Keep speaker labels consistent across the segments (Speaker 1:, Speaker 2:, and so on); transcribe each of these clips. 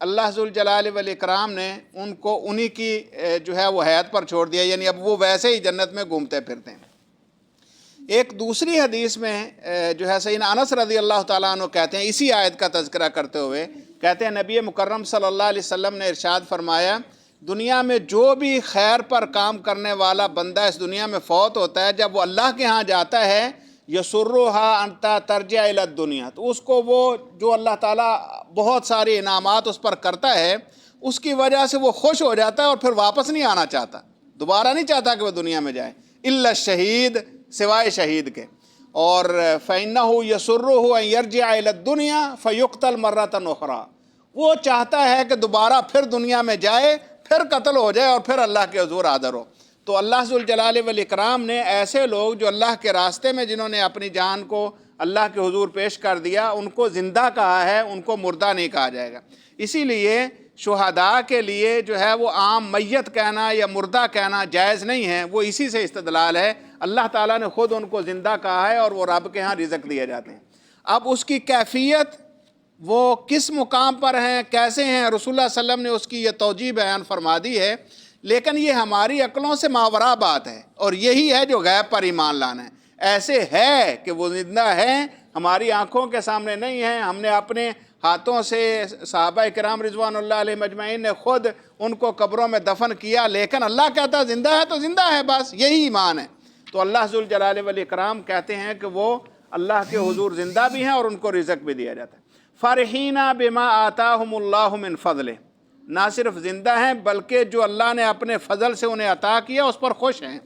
Speaker 1: اللہ ذوالجلال والاکرام نے ان کو انہی کی جو ہے وہ حیات پر چھوڑ دیا، یعنی اب وہ ویسے ہی جنت میں گھومتے پھرتے ہیں۔ ایک دوسری حدیث میں جو ہے سیدنا انس رضی اللہ تعالیٰ عنہ کہتے ہیں، اسی آیت کا تذکرہ کرتے ہوئے کہتے ہیں نبی مکرم صلی اللہ علیہ وسلم نے ارشاد فرمایا، دنیا میں جو بھی خیر پر کام کرنے والا بندہ اس دنیا میں فوت ہوتا ہے، جب وہ اللہ کے ہاں جاتا ہے یسرھا انتا ترجع الی الدنیا، تو اس کو وہ جو اللہ تعالیٰ بہت سارے انعامات اس پر کرتا ہے اس کی وجہ سے وہ خوش ہو جاتا ہے اور پھر واپس نہیں آنا چاہتا، دوبارہ نہیں چاہتا کہ وہ دنیا میں جائے، الا الشہید، سوائے شہید کے۔ اور فإنہ یسرہ ان یرجع الی الدنیا فیقتل مرۃ اخری، وہ چاہتا ہے کہ دوبارہ پھر دنیا میں جائے، پھر قتل ہو جائے اور پھر اللہ کے حضور حاضر ہو۔ تو اللہ ذوالجلال والاکرام نے ایسے لوگ جو اللہ کے راستے میں جنہوں نے اپنی جان کو اللہ کے حضور پیش کر دیا، ان کو زندہ کہا ہے، ان کو مردہ نہیں کہا جائے گا۔ اسی لیے شہداء کے لیے جو ہے وہ عام میت کہنا یا مردہ کہنا جائز نہیں ہے، وہ اسی سے استدلال ہے۔ اللہ تعالیٰ نے خود ان کو زندہ کہا ہے اور وہ رب کے ہاں رزق دیے جاتے ہیں۔ اب اس کی کیفیت، وہ کس مقام پر ہیں، کیسے ہیں، رسول اللہ صلی اللہ علیہ وسلم نے اس کی یہ توجیہ بیان فرما دی ہے، لیکن یہ ہماری عقلوں سے ماوراء بات ہے، اور یہی ہے جو غیب پر ایمان لانا ہے۔ ایسے ہے کہ وہ زندہ ہیں، ہماری آنکھوں کے سامنے نہیں ہیں، ہم نے اپنے ہاتھوں سے صحابہ کرام رضوان اللہ علیہ اجمعین نے خود ان کو قبروں میں دفن کیا، لیکن اللہ کہتا ہے زندہ ہے تو زندہ ہے، بس یہی ایمان ہے۔ تو اللہ ذوالجلال والاکرام کہتے ہیں کہ وہ اللہ کے حضور زندہ بھی ہیں اور ان کو رزق بھی دیا جاتا ہے۔ فرحین بما آتاہم اللہ من فضلہ، نہ صرف زندہ ہیں بلکہ جو اللہ نے اپنے فضل سے انہیں عطا کیا اس پر خوش ہیں۔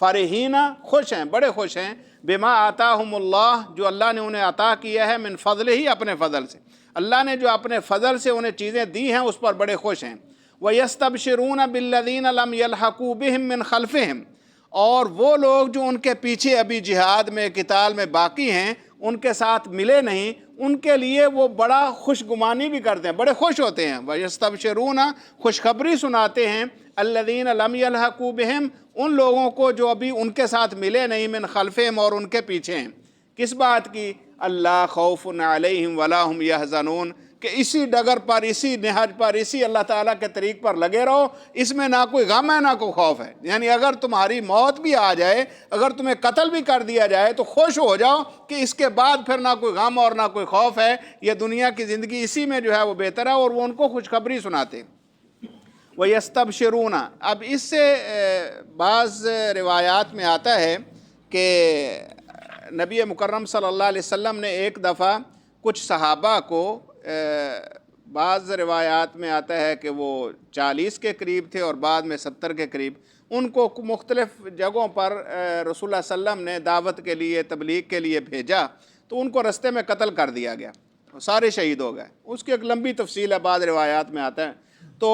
Speaker 1: فرحین، خوش ہیں، بڑے خوش ہیں، بما آتاہم اللہ، جو اللہ نے انہیں عطا کیا ہے، من فضلہ ہی، اپنے فضل سے، اللہ نے جو اپنے فضل سے انہیں چیزیں دی ہیں اس پر بڑے خوش ہیں۔ وَيَسْتَبْشِرُونَ بِالَّذِينَ لَمْ يَلْحَقُوا بِهِم مِّن خَلْفِهِمْ، اور وہ لوگ جو ان کے پیچھے ابھی جہاد میں، قتال میں باقی ہیں، ان کے ساتھ ملے نہیں، ان کے لیے وہ بڑا خوشگمانی بھی کرتے ہیں، بڑے خوش ہوتے ہیں۔ وَيَسْتَبْشِرُونَ، خوشخبری سناتے ہیں، الَّذِينَ لَمْ يَلْحَقُوا بِهِم، ان لوگوں کو جو ابھی ان کے ساتھ ملے نہیں، من خلفہم، اور ان کے پیچھے ہیں۔ کس بات کی؟ اللہ خوف علیہم ولا ہم یحزنون، کہ اسی ڈگر پر، اسی نہج پر، اسی اللہ تعالیٰ کے طریق پر لگے رہو، اس میں نہ کوئی غم ہے نہ کوئی خوف ہے۔ یعنی اگر تمہاری موت بھی آ جائے، اگر تمہیں قتل بھی کر دیا جائے تو خوش ہو جاؤ کہ اس کے بعد پھر نہ کوئی غم اور نہ کوئی خوف ہے، یہ دنیا کی زندگی اسی میں جو ہے وہ بہتر ہے، اور وہ ان کو خوشخبری سناتے۔ وَيَسْتَبْشِرُونَ، اب اس سے بعض روایات میں آتا ہے کہ نبی مکرم صلی اللہ علیہ وسلم نے ایک دفعہ کچھ صحابہ کو، بعض روایات میں آتا ہے کہ وہ 40 کے قریب تھے اور بعد میں 70 کے قریب، ان کو مختلف جگہوں پر رسول اللہ صلی اللہ علیہ وسلم نے دعوت کے لیے، تبلیغ کے لیے بھیجا، تو ان کو رستے میں قتل کر دیا گیا، سارے شہید ہو گئے۔ اس کی ایک لمبی تفصیل ہے، بعض روایات میں آتا ہے۔ تو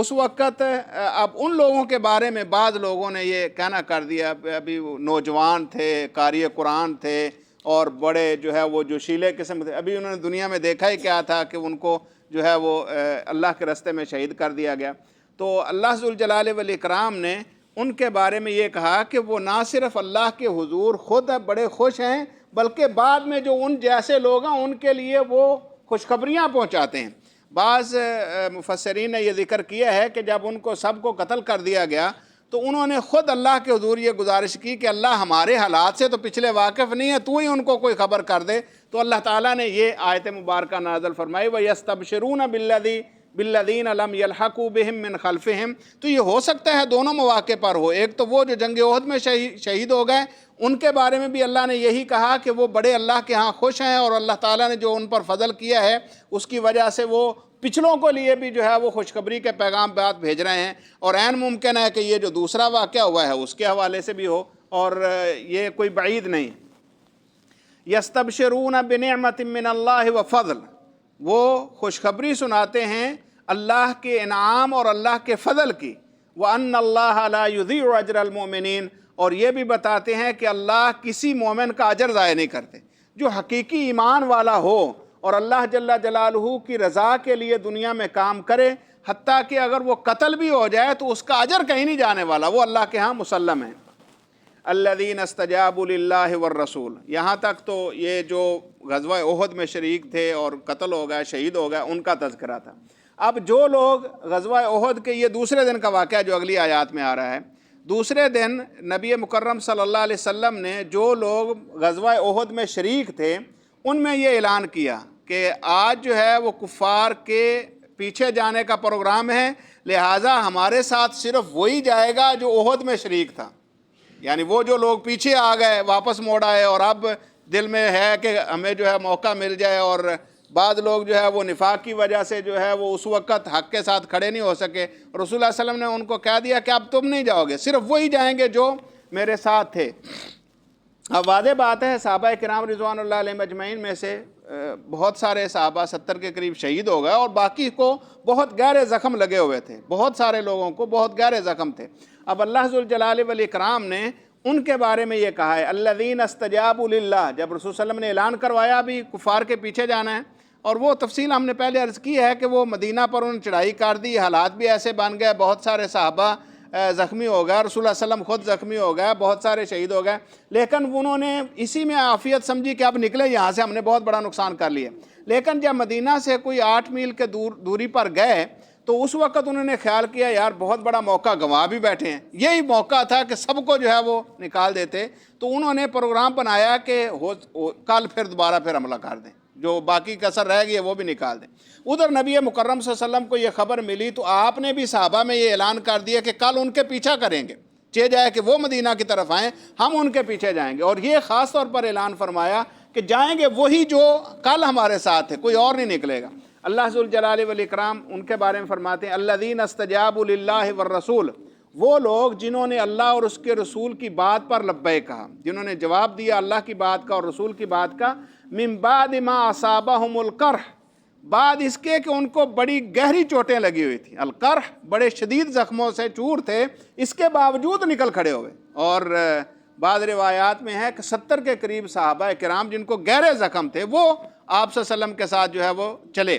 Speaker 1: اس وقت اب ان لوگوں کے بارے میں بعض لوگوں نے یہ کہنا کر دیا، ابھی وہ نوجوان تھے، قاری قرآن تھے، اور بڑے جو ہے وہ جوشیلے قسم تھے، ابھی انہوں نے دنیا میں دیکھا ہی کیا تھا کہ ان کو جو ہے وہ اللہ کے راستے میں شہید کر دیا گیا۔ تو اللہ ذوالجلال والاکرام نے ان کے بارے میں یہ کہا کہ وہ نہ صرف اللہ کے حضور خود بڑے خوش ہیں، بلکہ بعد میں جو ان جیسے لوگ ہیں ان کے لیے وہ خوشخبریاں پہنچاتے ہیں۔ بعض مفسرین نے یہ ذکر کیا ہے کہ جب ان کو سب کو قتل کر دیا گیا تو انہوں نے خود اللہ کے حضور یہ گزارش کی کہ اللہ ہمارے حالات سے تو پچھلے واقف نہیں ہے، تو ہی ان کو کوئی خبر کر دے۔ تو اللہ تعالیٰ نے یہ آیت مبارکہ نازل فرمائی، وَيَسْتَبْشِرُونَ بِالَّذِينَ لَمْ يَلْحَقُوا بِهِم مِّن خَلْفِهِم۔ تو یہ ہو سکتا ہے دونوں مواقع پر ہو، ایک تو وہ جو جنگ احد میں شہید ہو گئے، ان کے بارے میں بھی اللہ نے یہی کہا کہ وہ بڑے اللہ کے ہاں خوش ہیں، اور اللہ تعالیٰ نے جو ان پر فضل کیا ہے اس کی وجہ سے وہ پچھلوں کو لیے بھی جو ہے وہ خوشخبری کے پیغام بات بھیج رہے ہیں۔ اور عین ممکن ہے کہ یہ جو دوسرا واقعہ ہوا ہے اس کے حوالے سے بھی ہو، اور یہ کوئی بعید نہیں۔ یستبشرون بنعمت من اللہ وفضل، وہ خوشخبری سناتے ہیں اللہ کے انعام اور اللہ کے فضل کی۔ وَأَنَّ اللَّهَ لَا يُضِيعُ أَجْرَ الْمُؤْمِنِينَ، اور یہ بھی بتاتے ہیں کہ اللہ کسی مومن کا اجر ضائع نہیں کرتے۔ جو حقیقی ایمان والا ہو اور اللہ جل جلالہ کی رضا کے لیے دنیا میں کام کرے، حتیٰ کہ اگر وہ قتل بھی ہو جائے تو اس کا اجر کہیں نہیں جانے والا، وہ اللہ کے ہاں مسلم ہے۔ الذین استجابوا للہ والرسول، یہاں تک تو یہ جو غزوہ احد میں شریک تھے اور قتل ہو گئے، شہید ہو گئے، ان کا تذکرہ تھا۔ اب جو لوگ غزوہ احد کے، یہ دوسرے دن کا واقعہ جو اگلی آیات میں آ رہا ہے، دوسرے دن نبی مکرم صلی اللہ علیہ وسلم نے جو لوگ غزوہ احد میں شریک تھے ان میں یہ اعلان کیا کہ آج جو ہے وہ کفار کے پیچھے جانے کا پروگرام ہے، لہٰذا ہمارے ساتھ صرف وہی جائے گا جو احد میں شریک تھا۔ یعنی وہ جو لوگ پیچھے آ گئے، واپس موڑ آئے، اور اب دل میں ہے کہ ہمیں جو ہے موقع مل جائے، اور بعض لوگ جو ہے وہ نفاق کی وجہ سے جو ہے وہ اس وقت حق کے ساتھ کھڑے نہیں ہو سکے، رسول اللہ صلی اللہ علیہ وسلم نے ان کو کہہ دیا کہ اب تم نہیں جاؤ گے، صرف وہی جائیں گے جو میرے ساتھ تھے۔ اب واضح بات ہے صحابہ کرام رضوان اللہ علیہم اجمعین میں سے بہت سارے صحابہ 70 کے قریب شہید ہو گئے، اور باقی کو بہت گہرے زخم لگے ہوئے تھے، بہت سارے لوگوں کو بہت گہرے زخم تھے۔ اب اللہ ذوالجلال والاکرام نے ان کے بارے میں یہ کہا ہے الذین استجابوا للہ، جب رسول صلی اللہ علیہ وسلم نے اعلان کروایا بھی کفار کے پیچھے جانا ہے، اور وہ تفصیل ہم نے پہلے عرض کی ہے کہ وہ مدینہ پر انہوں نے چڑھائی کر دی، حالات بھی ایسے بن گئے، بہت سارے صحابہ زخمی ہو گئے، رسول اللہ صلی اللہ علیہ وسلم خود زخمی ہو گئے، بہت سارے شہید ہو گئے، لیکن انہوں نے اسی میں عافیت سمجھی کہ اب نکلے یہاں سے، ہم نے بہت بڑا نقصان کر لیا۔ لیکن جب مدینہ سے کوئی 8 میل کے دوری پر گئے تو اس وقت انہوں نے خیال کیا یار بہت بڑا موقع گنوا بھی بیٹھے ہیں، یہی موقع تھا کہ سب کو جو ہے وہ نکال دیتے، تو انہوں نے پروگرام بنایا کہ کل پھر دوبارہ پھر حملہ کر دیں، جو باقی کسر رہ گئی ہے وہ بھی نکال دیں۔ ادھر نبی مکرم صلی اللہ علیہ وسلم کو یہ خبر ملی تو آپ نے بھی صحابہ میں یہ اعلان کر دیا کہ کل ان کے پیچھا کریں گے، چاہے جائے کہ وہ مدینہ کی طرف آئیں، ہم ان کے پیچھے جائیں گے، اور یہ خاص طور پر اعلان فرمایا کہ جائیں گے وہی جو کل ہمارے ساتھ ہے، کوئی اور نہیں نکلے گا۔ اللہ ذوالجلال والاکرام ان کے بارے میں فرماتے ہیں الذین استجابوا للہ والرسول، وہ لوگ جنہوں نے اللہ اور اس کے رسول کی بات پر لبیک کہا، جنہوں نے جواب دیا اللہ کی بات کا اور رسول کی بات کا، من بعد ما اصابہم القرح، بعد اس کے کہ ان کو بڑی گہری چوٹیں لگی ہوئی تھیں، القرح بڑے شدید زخموں سے چور تھے، اس کے باوجود نکل کھڑے ہوئے، اور بعض روایات میں ہے کہ 70 کے قریب صحابہ کرام جن کو گہرے زخم تھے وہ آپ صلی اللہ علیہ وسلم کے ساتھ جو ہے وہ چلے۔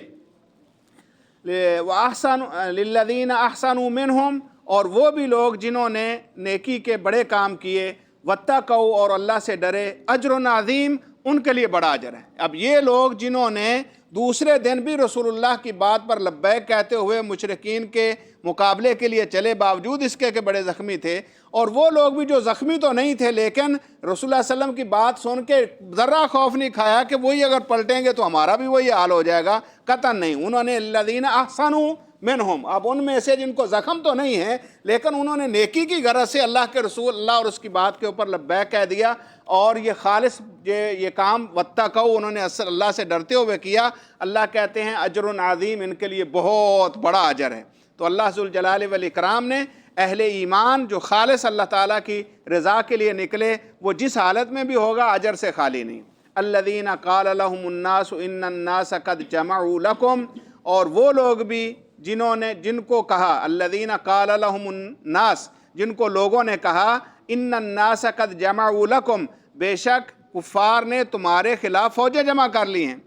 Speaker 1: وَأَحْسَنُوا لِلَّذِينَ أَحْسَنُوا مِنْهُمْ، اور وہ بھی لوگ جنہوں نے نیکی کے بڑے کام کیے، وَاتَّقَوْا، اور اللہ سے ڈرے، أَجْرٌ عَظِيمٌ، ان کے لیے بڑا اجر ہے۔ اب یہ لوگ جنہوں نے دوسرے دن بھی رسول اللہ کی بات پر لبیک کہتے ہوئے مشرکین کے مقابلے کے لیے چلے، باوجود اس کے کہ بڑے زخمی تھے، اور وہ لوگ بھی جو زخمی تو نہیں تھے لیکن رسول اللہ صلی اللہ علیہ وسلم کی بات سن کے ذرہ خوف نہیں کھایا کہ وہی اگر پلٹیں گے تو ہمارا بھی وہی حال ہو جائے گا، قطعاً نہیں، انہوں نے الذین احسنوا منہم، اب ان میں سے جن کو زخم تو نہیں ہے لیکن انہوں نے نیکی کی غرض سے اللہ کے رسول اللہ اور اس کی بات کے اوپر لبیک کہہ دیا، اور یہ خالص یہ کام واتقوا، انہوں نے اللہ سے ڈرتے ہوئے کیا، اللہ کہتے ہیں اجر عظیم، ان کے لیے بہت بڑا اجر ہے۔ تو اللہ ذوالجلال والاکرام نے اہل ایمان جو خالص اللہ تعالیٰ کی رضا کے لیے نکلے، وہ جس حالت میں بھی ہوگا اجر سے خالی نہیں۔ الذین قال لهم الناس ان الناس قد جمعوا لکم، اور وہ لوگ بھی جن کو کہا، الذین قال لهم الناس، جن کو لوگوں نے کہا، ان الناس قد جمعوا لکم، بے شک کفار نے تمہارے خلاف فوجیں جمع کر لی ہیں،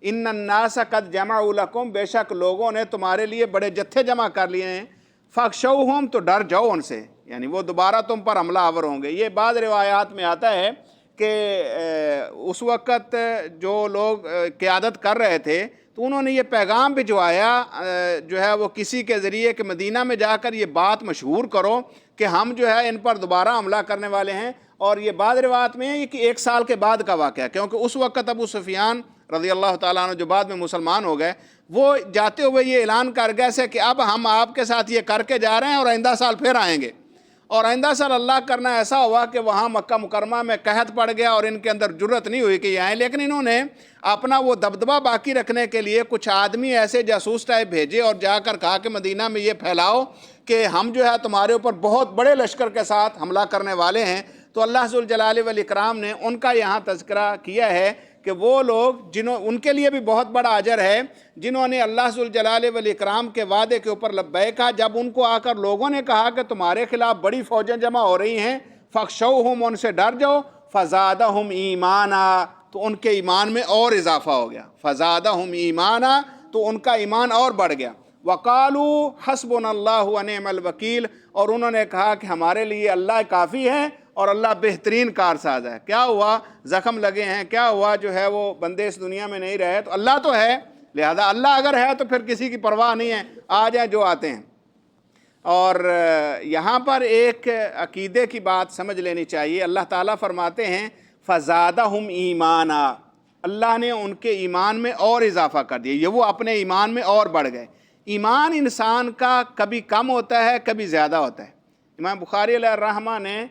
Speaker 1: ان الناس قد جمعوا لکم، بے شک لوگوں نے تمہارے لیے بڑے جتھے جمع کر لیے ہیں، فاخشوہم، تو ڈر جاؤ ان سے، یعنی وہ دوبارہ تم پر حملہ آور ہوں گے۔ یہ بعض روایات میں آتا ہے کہ اس وقت جو لوگ قیادت کر رہے تھے تو انہوں نے یہ پیغام بھجوایا جو ہے وہ کسی کے ذریعے کہ مدینہ میں جا کر یہ بات مشہور کرو کہ ہم جو ہے ان پر دوبارہ حملہ کرنے والے ہیں، اور یہ بعض روایات میں ہے کہ 1 سال کے بعد کا واقعہ ہے، کیونکہ اس وقت ابو سفیان رضی اللہ تعالیٰ عنہ جو بعد میں مسلمان ہو گئے، وہ جاتے ہوئے یہ اعلان کر گئے سے کہ اب ہم آپ کے ساتھ یہ کر کے جا رہے ہیں اور آئندہ سال پھر آئیں گے، اور آئندہ سال اللہ کرنا ایسا ہوا کہ وہاں مکہ مکرمہ میں قحط پڑ گیا اور ان کے اندر جرت نہیں ہوئی کہ یہ آئیں، لیکن انہوں نے اپنا وہ دبدبہ باقی رکھنے کے لیے کچھ آدمی ایسے جاسوس ٹائپ بھیجے اور جا کر کہا کہ مدینہ میں یہ پھیلاؤ کہ ہم جو ہے تمہارے اوپر بہت بڑے لشکر کے ساتھ حملہ کرنے والے ہیں۔ تو اللہ ذوالجلال والاکرام نے ان کا یہاں تذکرہ کیا ہے کہ وہ لوگ ان کے لیے بھی بہت بڑا اجر ہے جنہوں نے اللہ ذوالجلال والاکرام کے وعدے کے اوپر لبیک کہا، جب ان کو آ کر لوگوں نے کہا کہ تمہارے خلاف بڑی فوجیں جمع ہو رہی ہیں، فخشوہم، ان سے ڈر جاؤ، فزادہم ایمانا، تو ان کے ایمان میں اور اضافہ ہو گیا، فزادہم ایمانا، تو ان کا ایمان اور بڑھ گیا، وقالوا حسبنا اللہ ونعم الوکیل، اور انہوں نے کہا کہ ہمارے لیے اللہ کافی ہے اور اللہ بہترین کارساز ہے۔ کیا ہوا؟ زخم لگے ہیں، کیا ہوا جو ہے وہ بندے اس دنیا میں نہیں رہے، تو اللہ تو ہے لہذا اللہ اگر ہے تو پھر کسی کی پرواہ نہیں ہے، آ جائیں جو آتے ہیں۔ اور یہاں پر ایک عقیدے کی بات سمجھ لینی چاہیے۔ اللہ تعالیٰ فرماتے ہیں فَزَادَهُمْ ایمانا، اللہ نے ان کے ایمان میں اور اضافہ کر دیا، یہ وہ اپنے ایمان میں اور بڑھ گئے۔ ایمان انسان کا کبھی کم ہوتا ہے، کبھی زیادہ ہوتا ہے۔ امام بخاری علیہ الرحمہ نے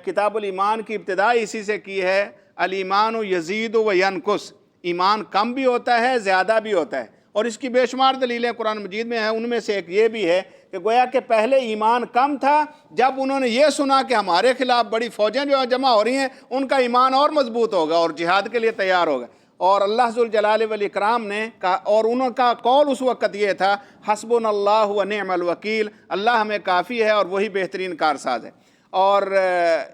Speaker 1: کتاب الایمان کی ابتدا اسی سے کی ہے، الایمان یزید و ینقص، ایمان کم بھی ہوتا ہے، زیادہ بھی ہوتا ہے، اور اس کی بے شمار دلیلیں قرآن مجید میں ہیں۔ ان میں سے ایک یہ بھی ہے کہ گویا کہ پہلے ایمان کم تھا، جب انہوں نے یہ سنا کہ ہمارے خلاف بڑی فوجیں جو جمع ہو رہی ہیں، ان کا ایمان اور مضبوط ہوگا اور جہاد کے لیے تیار ہوگا۔ اور اللہ ذوالجلال والاکرام نے کہا، اور ان کا قول اس وقت یہ تھا حسبنا اللہ و نعم الوکیل، اللہ ہمیں کافی ہے اور وہی بہترین کارساز ہے۔ اور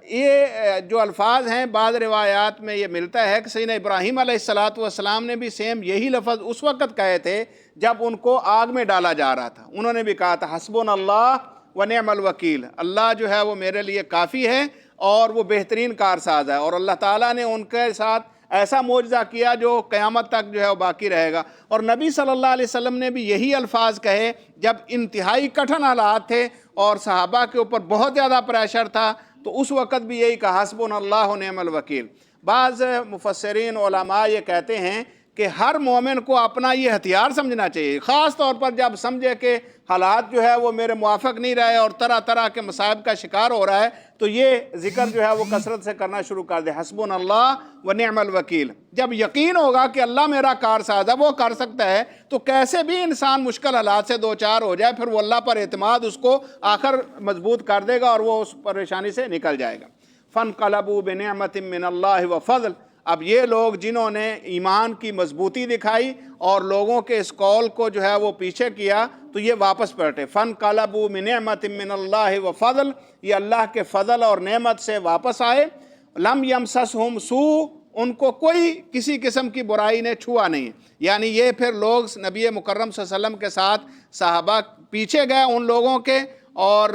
Speaker 1: یہ جو الفاظ ہیں بعض روایات میں یہ ملتا ہے کہ سیدنا ابراہیم علیہ السلام نے بھی سیم یہی لفظ اس وقت کہے تھے جب ان کو آگ میں ڈالا جا رہا تھا۔ انہوں نے بھی کہا تھا حسبنا اللہ و نعم الوکیل، اللہ جو ہے وہ میرے لیے کافی ہے اور وہ بہترین کارساز ہے۔ اور اللہ تعالیٰ نے ان کے ساتھ ایسا معجزہ کیا جو قیامت تک جو ہے وہ باقی رہے گا۔ اور نبی صلی اللہ علیہ وسلم نے بھی یہی الفاظ کہے جب انتہائی کٹھن حالات تھے اور صحابہ کے اوپر بہت زیادہ پریشر تھا، تو اس وقت بھی یہی کہا حسبنا اللہ و نعم الوکیل۔ بعض مفسرین علماء یہ کہتے ہیں کہ ہر مومن کو اپنا یہ ہتھیار سمجھنا چاہیے، خاص طور پر جب سمجھے کہ حالات جو ہے وہ میرے موافق نہیں رہے اور طرح طرح کے مصائب کا شکار ہو رہا ہے، تو یہ ذکر جو ہے وہ کثرت سے کرنا شروع کر دے، حسبنا اللہ و نعم الوکیل۔ جب یقین ہوگا کہ اللہ میرا کارساز ہے، وہ کر سکتا ہے، تو کیسے بھی انسان مشکل حالات سے دو چار ہو جائے، پھر وہ اللہ پر اعتماد اس کو آخر مضبوط کر دے گا اور وہ اس پریشانی سے نکل جائے گا۔ فَانْقَلَبُوا بِنِعْمَةٍ مِّنَ اللَّهِ وَفَضْلٍ، اب یہ لوگ جنہوں نے ایمان کی مضبوطی دکھائی اور لوگوں کے اس قول کو جو ہے وہ پیچھے کیا، تو یہ واپس پلٹے۔ فَانْقَلَبُوا بِنِعْمَةٍ مِّنَ اللَّهِ وَفَضْلٍ، یہ اللہ کے فضل اور نعمت سے واپس آئے۔ لَمْ يَمْسَسْهُمْ سُوءٌ، ان کو کوئی کسی قسم کی برائی نے چھوا نہیں۔ یعنی یہ پھر لوگ نبی مکرم صلی اللہ علیہ وسلم کے ساتھ صحابہ پیچھے گئے ان لوگوں کے، اور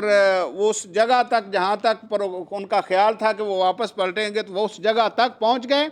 Speaker 1: اس جگہ تک جہاں تک ان کا خیال تھا کہ وہ واپس پلٹیں گے، تو وہ اس جگہ تک پہنچ گئے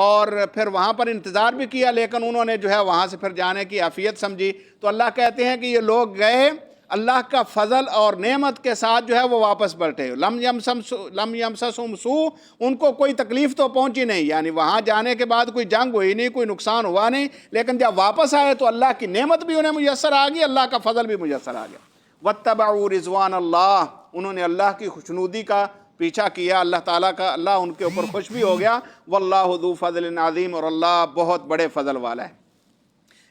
Speaker 1: اور پھر وہاں پر انتظار بھی کیا، لیکن انہوں نے جو ہے وہاں سے پھر جانے کی عافیت سمجھی۔ تو اللہ کہتے ہیں کہ یہ لوگ گئے اللہ کا فضل اور نعمت کے ساتھ جو ہے وہ واپس پلٹے۔ لم یمسسہم سوء، ان کو کوئی تکلیف تو پہنچی نہیں، یعنی وہاں جانے کے بعد کوئی جنگ ہوئی نہیں، کوئی نقصان ہوا نہیں، لیکن جب واپس آئے تو اللہ کی نعمت بھی انہیں میسر آ گئی، اللہ کا فضل بھی میسر آ گیا۔ واتبعوا رضوان اللہ، انہوں نے اللہ کی خوشنودی کا پیچھا کیا، اللہ تعالیٰ کا، اللہ ان کے اوپر خوش بھی ہو گیا۔ واللہ ذو فضل عظیم، اور اللہ بہت بڑے فضل والا ہے۔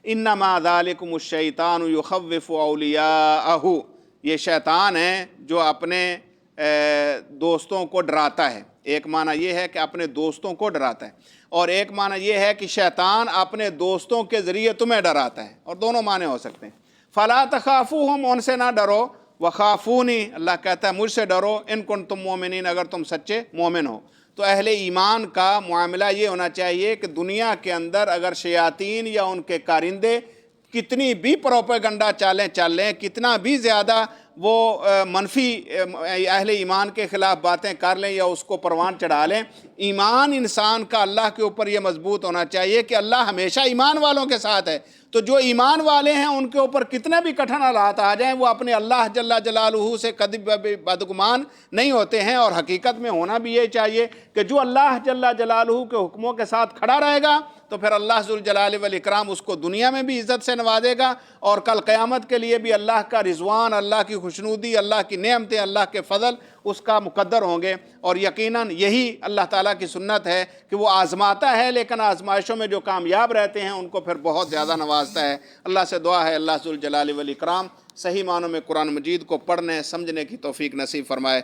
Speaker 1: انما ذالکم الشیطان یخوف اولیاءہ، یہ شیطان ہے جو اپنے دوستوں کو ڈراتا ہے۔ ایک معنی یہ ہے کہ اپنے دوستوں کو ڈراتا ہے، اور ایک معنی یہ ہے کہ شیطان اپنے دوستوں کے ذریعے تمہیں ڈراتا ہے، اور دونوں معنی ہو سکتے ہیں۔ فلا تخافوہم، ان سے نہ ڈرو، وخافونی، اللہ کہتا ہے مجھ سے ڈرو، ان کنتم مومنین، اگر تم سچے مومن ہو۔ تو اہل ایمان کا معاملہ یہ ہونا چاہیے کہ دنیا کے اندر اگر شیاطین یا ان کے کارندے کتنی بھی پروپیگنڈا چالیں چل لیں، کتنا بھی زیادہ وہ منفی اہل ایمان کے خلاف باتیں کر لیں یا اس کو پروان چڑھا لیں، ایمان انسان کا اللہ کے اوپر یہ مضبوط ہونا چاہیے کہ اللہ ہمیشہ ایمان والوں کے ساتھ ہے۔ تو جو ایمان والے ہیں ان کے اوپر کتنے بھی کٹھن حالات آ جائیں، وہ اپنے اللہ جل جلالہ سے کبھی بدگمان نہیں ہوتے ہیں، اور حقیقت میں ہونا بھی یہ چاہیے کہ جو اللہ جل جلالہ کے حکموں کے ساتھ کھڑا رہے گا تو پھر اللہ ذوالجلال والاکرام اس کو دنیا میں بھی عزت سے نوازے گا، اور کل قیامت کے لیے بھی اللہ کا رضوان، اللہ کی خوشنودی، اللہ کی نعمتیں، اللہ کے فضل اس کا مقدر ہوں گے۔ اور یقیناً یہی اللہ تعالیٰ کی سنت ہے کہ وہ آزماتا ہے، لیکن آزمائشوں میں جو کامیاب رہتے ہیں ان کو پھر بہت زیادہ نوازتا ہے۔ اللہ سے دعا ہے اللہ ذوالجلال والاکرام صحیح معنوں میں قرآن مجید کو پڑھنے سمجھنے کی توفیق نصیب فرمائے۔